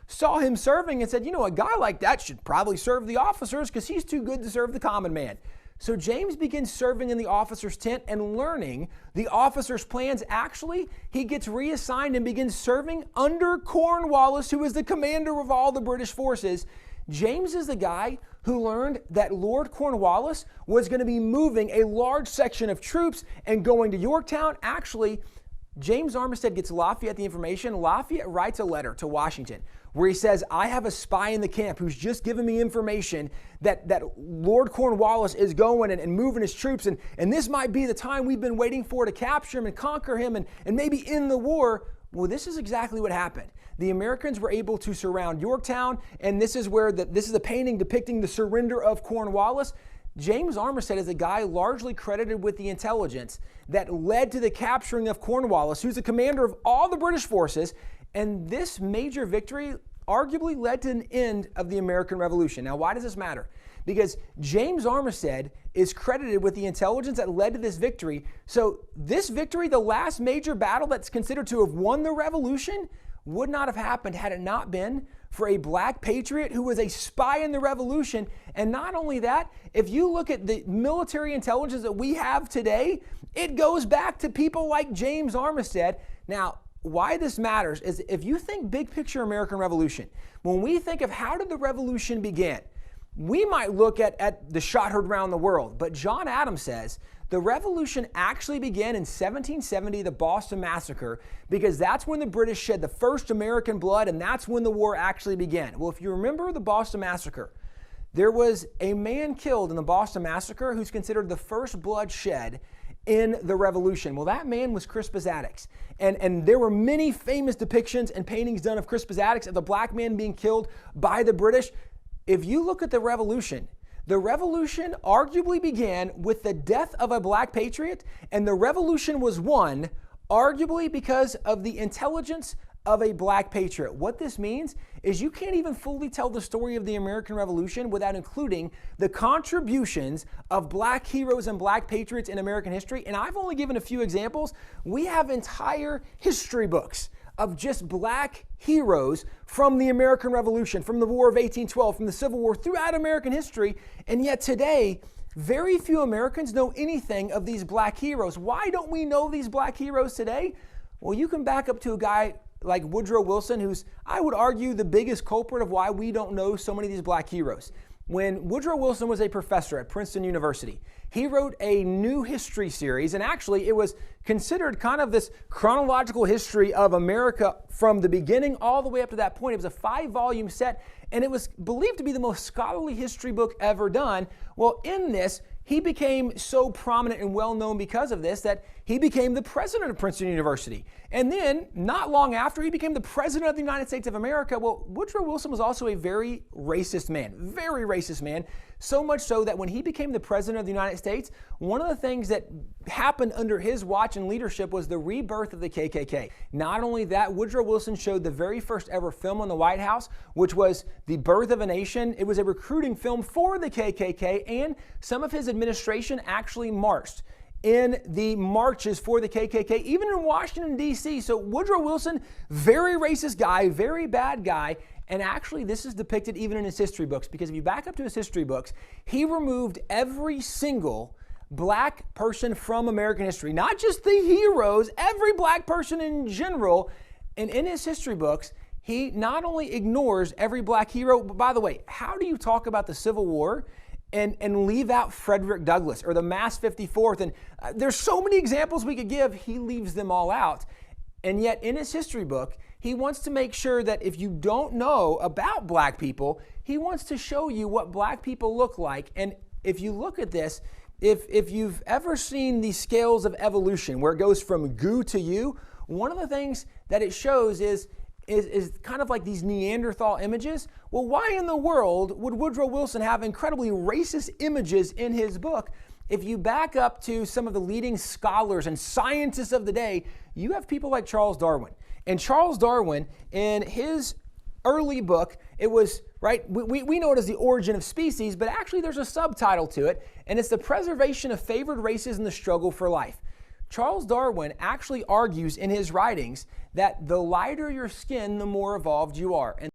saw him serving and said, a guy like that should probably serve the officers because he's too good to serve the common man. So James begins serving in the officer's tent and learning the officer's plans. Actually, he gets reassigned and begins serving under Cornwallis, who is the commander of all the British forces. James is the guy who learned that Lord Cornwallis was going to be moving a large section of troops and going to Yorktown. Actually, James Armistead gets Lafayette the information. Lafayette writes a letter to Washington where he says, I have a spy in the camp who's just given me information that Lord Cornwallis is going and moving his troops, and this might be the time we've been waiting for to capture him and conquer him and maybe end the war. Well, this is exactly what happened. The Americans were able to surround Yorktown, and this is where this is a painting depicting the surrender of Cornwallis. James Armistead is a guy largely credited with the intelligence that led to the capturing of Cornwallis, who's the commander of all the British forces, and this major victory arguably led to an end of the American Revolution. Now, why does this matter? Because James Armistead is credited with the intelligence that led to this victory. So this victory, the last major battle that's considered to have won the revolution, would not have happened had it not been for a black patriot who was a spy in the revolution. And not only that, if you look at the military intelligence that we have today, it goes back to people like James Armistead. Now, why this matters is if you think big picture American Revolution, when we think of how did the revolution begin, we might look at the shot heard around the world, but John Adams says the revolution actually began in 1770, the Boston Massacre, because that's when the British shed the first American blood, and that's when the war actually began. Well, if you remember the Boston Massacre, there was a man killed in the Boston Massacre who's considered the first blood shed in the revolution. Well, that man was Crispus Attucks. And there were many famous depictions and paintings done of Crispus Attucks, of the black man being killed by the British. If you look at the revolution arguably began with the death of a black patriot, and the revolution was won arguably because of the intelligence of a black patriot. What this means is you can't even fully tell the story of the American Revolution without including the contributions of black heroes and black patriots in American history. And I've only given a few examples. We have entire history books of just black heroes from the American Revolution, from the War of 1812, from the Civil War, throughout American history. And yet today, very few Americans know anything of these black heroes. Why don't we know these black heroes today? Well, you can back up to a guy like Woodrow Wilson, who's, I would argue, the biggest culprit of why we don't know so many of these black heroes. When Woodrow Wilson was a professor at Princeton University, he wrote a new history series, and actually it was considered kind of this chronological history of America from the beginning all the way up to that point. It was a 5-volume set, and it was believed to be the most scholarly history book ever done. Well, in this, he became so prominent and well-known because of this that he became the president of Princeton University. And then, not long after, he became the president of the United States of America. Well, Woodrow Wilson was also a very racist man, so much so that when he became the president of the United States, one of the things that happened under his watch and leadership was the rebirth of the KKK. Not only that, Woodrow Wilson showed the very first ever film in the White House, which was The Birth of a Nation. It was a recruiting film for the KKK, and some of his administration actually marched in the marches for the KKK, even in Washington, D.C. So Woodrow Wilson, very racist guy, very bad guy. And actually, this is depicted even in his history books, because if you back up to his history books, he removed every single black person from American history, not just the heroes, every black person in general. And in his history books, he not only ignores every black hero, but by the way, how do you talk about the Civil War and leave out Frederick Douglass or the Mass 54th? And there's so many examples we could give. He leaves them all out. And yet in his history book, he wants to make sure that if you don't know about black people, he wants to show you what black people look like. And if you look at this, if you've ever seen the scales of evolution where it goes from goo to you, one of the things that it shows is kind of like these Neanderthal images. Well, why in the world would Woodrow Wilson have incredibly racist images in his book? If you back up to some of the leading scholars and scientists of the day, you have people like Charles Darwin. And Charles Darwin, in his early book, it was, right, we know it as The Origin of Species, but actually there's a subtitle to it, and it's The Preservation of Favored Races in the Struggle for Life. Charles Darwin actually argues in his writings that the lighter your skin, the more evolved you are. And